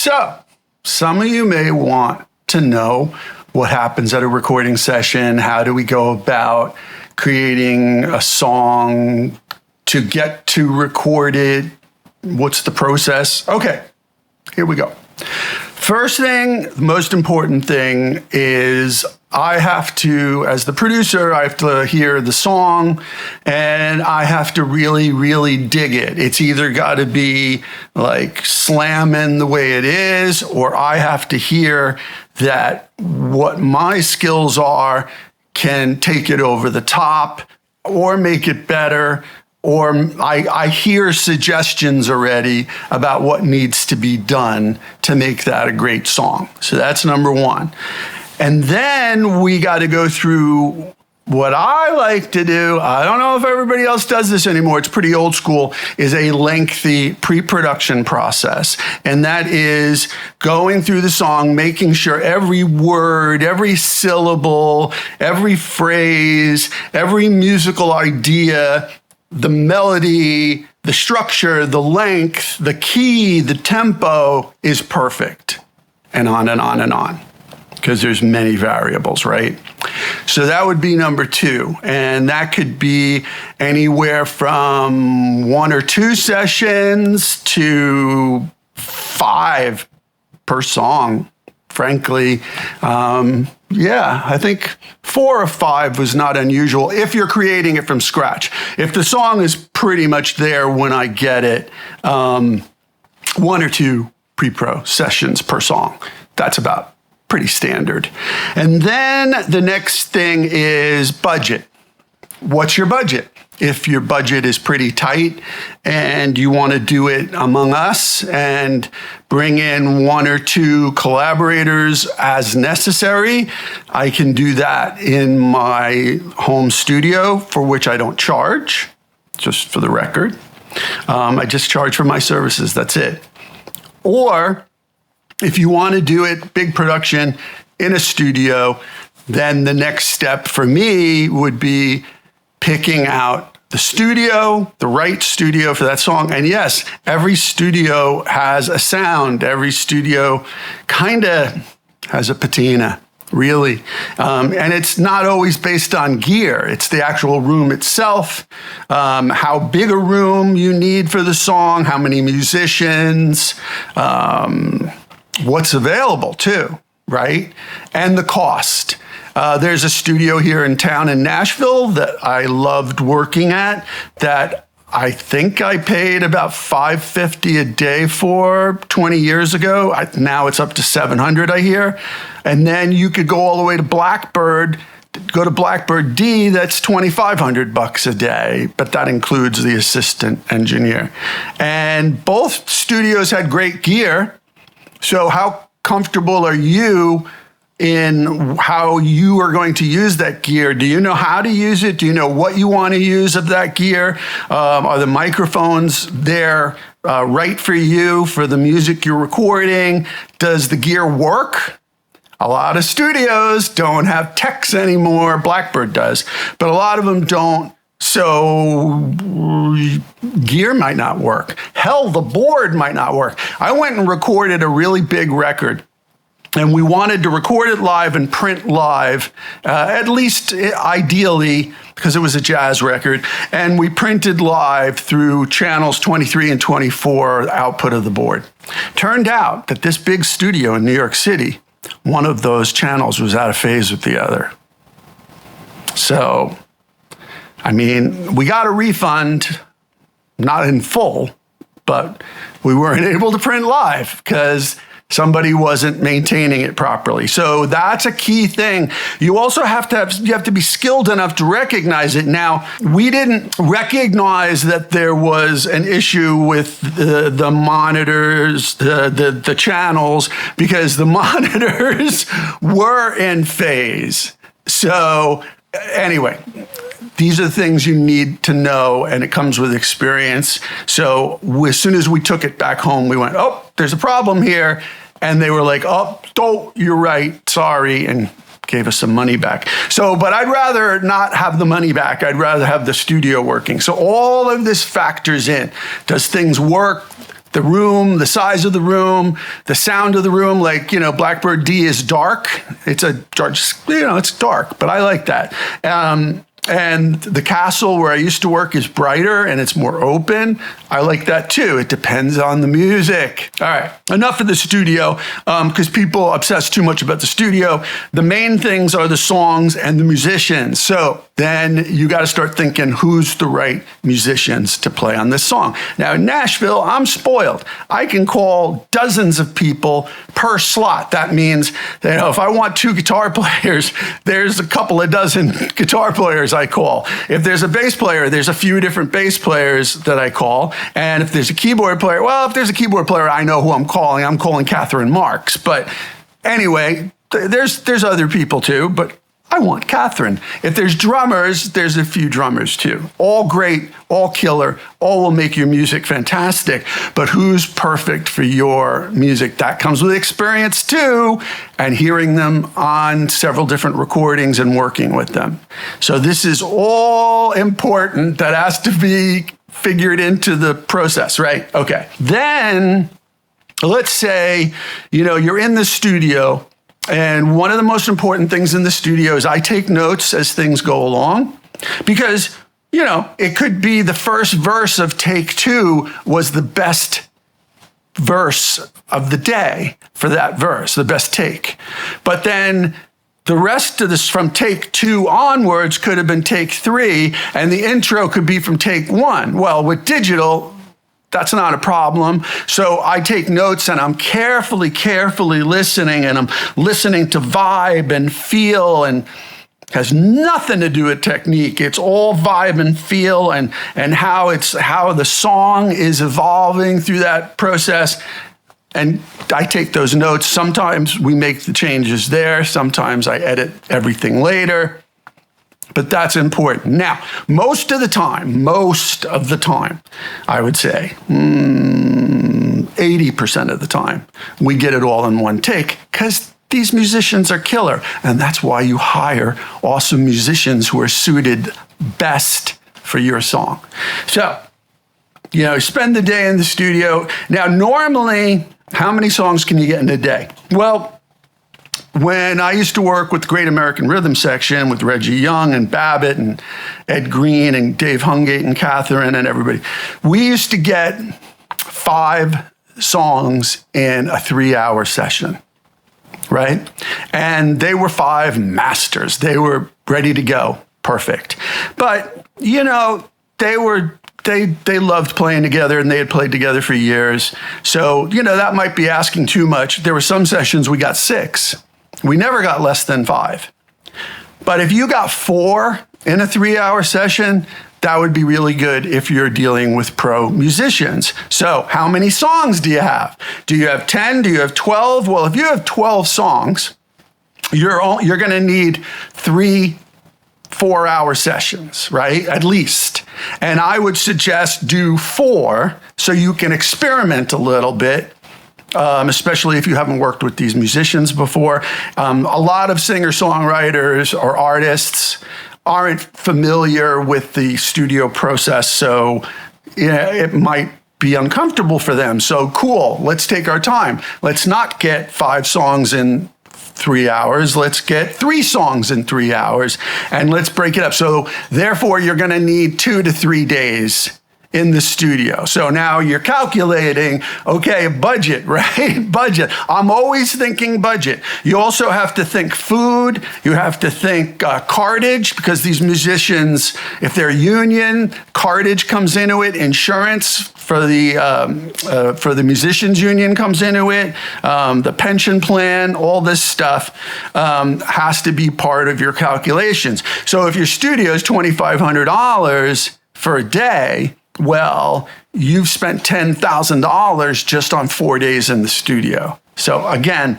So, some of you may want to know what happens at a recording session. How do we go about creating a song to get to record it? What's the process? Okay, here we go. First thing, the most important thing is I have to, as the producer, I have to hear the song and I have to really, really dig it. It's either got to be like slamming the way it is, or I have to hear that what my skills are can take it over the top or make it better. Or I hear suggestions already about what needs to be done to make that a great song. So that's number one. And then we got to go through what I like to do. I don't know if everybody else does this anymore. It's pretty old school, is a lengthy pre-production process. And that is going through the song, making sure every word, every syllable, every phrase, every musical idea, the melody, the structure, the length, the key, the tempo is perfect, and on and on and on, because there's many variables, right? So that would be number two. And that could be anywhere from 1 or 2 sessions to 5 per song. Frankly, I think 4 or 5 was not unusual if you're creating it from scratch. If the song is pretty much there when I get it, 1 or 2 pre-pro sessions per song. That's about pretty standard. And then the next thing is budget. What's your budget? If your budget is pretty tight and you want to do it among us and bring in 1 or 2 collaborators as necessary, I can do that in my home studio, for which I don't charge, just for the record. I just charge for my services, that's it. Or if you want to do it big production in a studio, then the next step for me would be picking out the studio, the right studio for that song. And yes, every studio has a sound. Every studio kind of has a patina, really. And it's not always based on gear. It's the actual room itself, how big a room you need for the song, how many musicians, what's available too, right? And the cost. There's a studio here in town in Nashville that I loved working at that I think I paid about $550 a day for 20 years ago. Now it's up to $700, I hear. And then you could go all the way to Blackbird, go to Blackbird D, that's $2,500 a day, but that includes the assistant engineer. And both studios had great gear. So how comfortable are you in how you are going to use that gear? Do you know how to use it? Do you know what you want to use of that gear? Are the microphones there right for you, for the music you're recording? Does the gear work? A lot of studios don't have techs anymore. Blackbird does, but a lot of them don't. So gear might not work. Hell, the board might not work. I went and recorded a really big record, and we wanted to record it live and print live, at least ideally, because it was a jazz record. And we printed live through channels 23 and 24 output of the board. Turned out that this big studio in New York City, one of those channels was out of phase with the other. So, I mean, we got a refund, not in full, but we weren't able to print live because somebody wasn't maintaining it properly. So that's a key thing. You also have to be skilled enough to recognize it. Now, we didn't recognize that there was an issue with the monitors, the channels, because the monitors were in phase. So anyway, these are the things you need to know, and it comes with experience. So as soon as we took it back home, we went, oh, there's a problem here. And they were like, oh, you're right, sorry, and gave us some money back. So, but I'd rather not have the money back. I'd rather have the studio working. So all of this factors in. Does things work? the room, the size of the room, the sound of the room. Like, Blackbird D is dark. It's it's dark, but I like that. And the castle where I used to work is brighter and it's more open. I like that too. It depends on the music. All right, enough of the studio, because people obsess too much about the studio. The main things are the songs and the musicians. So then you got to start thinking, who's the right musicians to play on this song? Now in Nashville, I'm spoiled. I can call dozens of people per slot. That means that if I want 2 guitar players, there's a couple of dozen guitar players I call. If there's a bass player, there's a few different bass players that I call. And if there's a keyboard player, I know who I'm calling. I'm calling Catherine Marks. But anyway, there's other people too, but I want Catherine. If there's drummers, there's a few drummers too. All great, all killer, all will make your music fantastic. But who's perfect for your music? That comes with experience too, and hearing them on several different recordings and working with them. So this is all important. That has to be figured into the process, right? Okay. Then let's say, you're in the studio. And one of the most important things in the studio is I take notes as things go along, because, it could be the first verse of take 2 was the best verse of the day for that verse, the best take. But then the rest of this from take 2 onwards could have been take 3, and the intro could be from take 1. Well, with digital, that's not a problem. So I take notes and I'm carefully listening, and I'm listening to vibe and feel, and has nothing to do with technique. It's all vibe and feel and how the song is evolving through that process. And I take those notes. Sometimes we make the changes there. Sometimes I edit everything later. But that's important. Now, most of the time, I would say 80% of the time, we get it all in one take, because these musicians are killer. And that's why you hire awesome musicians who are suited best for your song. So, spend the day in the studio. Now, normally, how many songs can you get in a day? Well, when I used to work with the Great American Rhythm Section with Reggie Young and Babbitt and Ed Green and Dave Hungate and Catherine and everybody, we used to get 5 songs in a 3-hour session, right? And they were 5 masters. They were ready to go, perfect. But, they loved playing together, and they had played together for years. So, that might be asking too much. There were some sessions we got 6. We never got less than 5. But if you got 4 in a 3-hour session, that would be really good if you're dealing with pro musicians. So how many songs do you have? Do you have 10? Do you have 12? Well, if you have 12 songs, you're going to need 3 4-hour sessions, right? At least. And I would suggest do 4 so you can experiment a little bit. Especially if you haven't worked with these musicians before. A lot of singer-songwriters or artists aren't familiar with the studio process, so it might be uncomfortable for them. So cool, let's take our time. Let's not get 5 songs in 3 hours. Let's get 3 songs in 3 hours, and let's break it up. So therefore, you're going to need 2 to 3 days in the studio. So now you're calculating, okay, budget, right? Budget. I'm always thinking budget. You also have to think food. You have to think cartage, because these musicians, if they're union, cartage comes into it. Insurance for the musicians union comes into it. The pension plan, all this stuff has to be part of your calculations. So if your studio is $2,500 for a day, well, you've spent $10,000 just on 4 days in the studio. So again,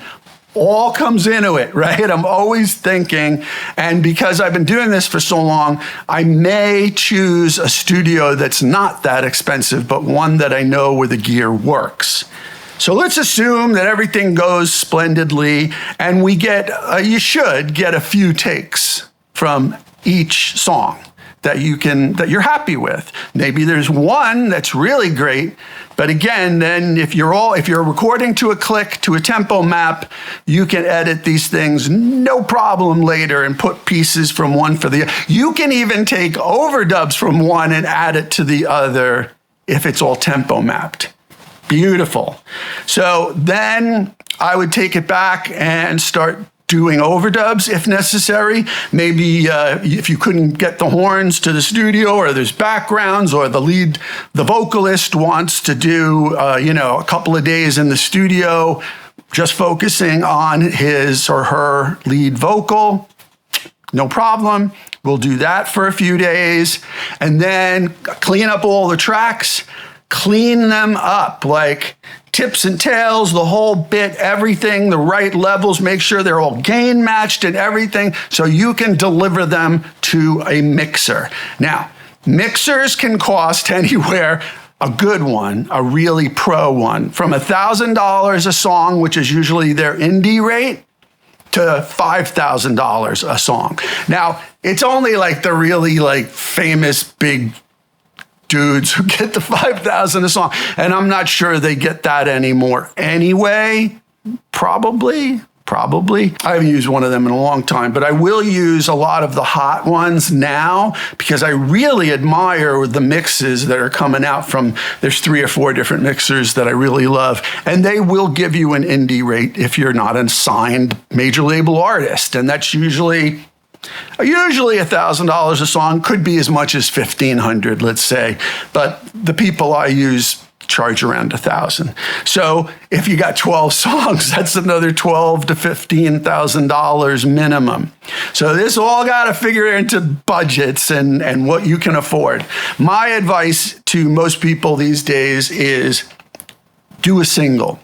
all comes into it, right? I'm always thinking, and because I've been doing this for so long, I may choose a studio that's not that expensive, but one that I know where the gear works. So let's assume that everything goes splendidly, and you should get a few takes from each song that you're happy with. Maybe there's one that's really great But again, then if you're recording to a click, to a tempo map, you can edit these things no problem later and put pieces from one for the other. You can even take overdubs from one and add it to the other if it's all tempo mapped. Beautiful. So then I would take it back and start doing overdubs if necessary. Maybe if you couldn't get the horns to the studio, or there's backgrounds, or the vocalist wants to do, a couple of days in the studio, just focusing on his or her lead vocal, no problem. We'll do that for a few days, and then clean up all the tracks, clean them up, like tips and tails, the whole bit, everything, the right levels, make sure they're all gain matched and everything, so you can deliver them to a mixer. Now, mixers can cost anywhere, a good one, a really pro one, from $1,000 a song, which is usually their indie rate, to $5,000 a song. Now, it's only like the really famous big dudes who get the $5,000 a song, and I'm not sure they get that anymore anyway. Probably. I haven't used one of them in a long time, but I will use a lot of the hot ones now because I really admire the mixes that are coming out from, there's 3 or 4 different mixers that I really love, and they will give you an indie rate if you're not a signed major label artist, and that's usually $1,000 a song, could be as much as $1,500, let's say, but the people I use charge around $1,000. So if you got 12 songs, that's another $12,000 to $15,000 minimum. So this all got to figure into budgets and what you can afford. My advice to most people these days is do a single.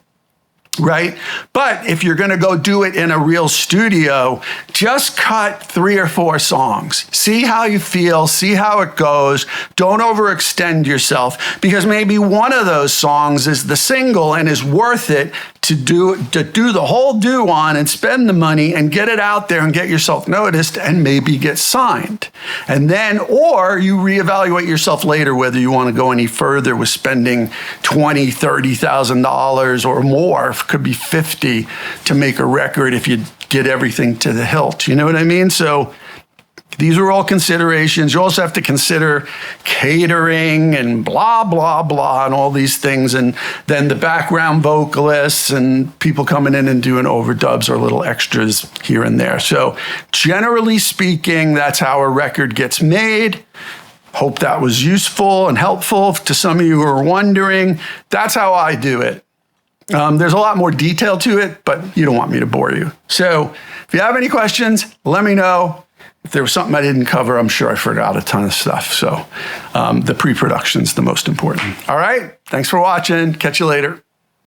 Right? But if you're going to go do it in a real studio, just cut 3 or 4 songs. See how you feel, see how it goes. Don't overextend yourself, because maybe one of those songs is the single and is worth it to do the whole do on and spend the money and get it out there and get yourself noticed and maybe get signed. And then, or you reevaluate yourself later whether you want to go any further with spending $20,000, $30,000 or more. It could be $50,000 to make a record if you get everything to the hilt. You know what I mean? So these are all considerations. You also have to consider catering and blah, blah, blah, and all these things. And then the background vocalists and people coming in and doing overdubs or little extras here and there. So generally speaking, that's how a record gets made. Hope that was useful and helpful to some of you who are wondering. That's how I do it. There's a lot more detail to it, but you don't want me to bore you. So if you have any questions, let me know. If there was something I didn't cover, I'm sure I forgot a ton of stuff. So the pre-production's the most important. All right. Thanks for watching. Catch you later.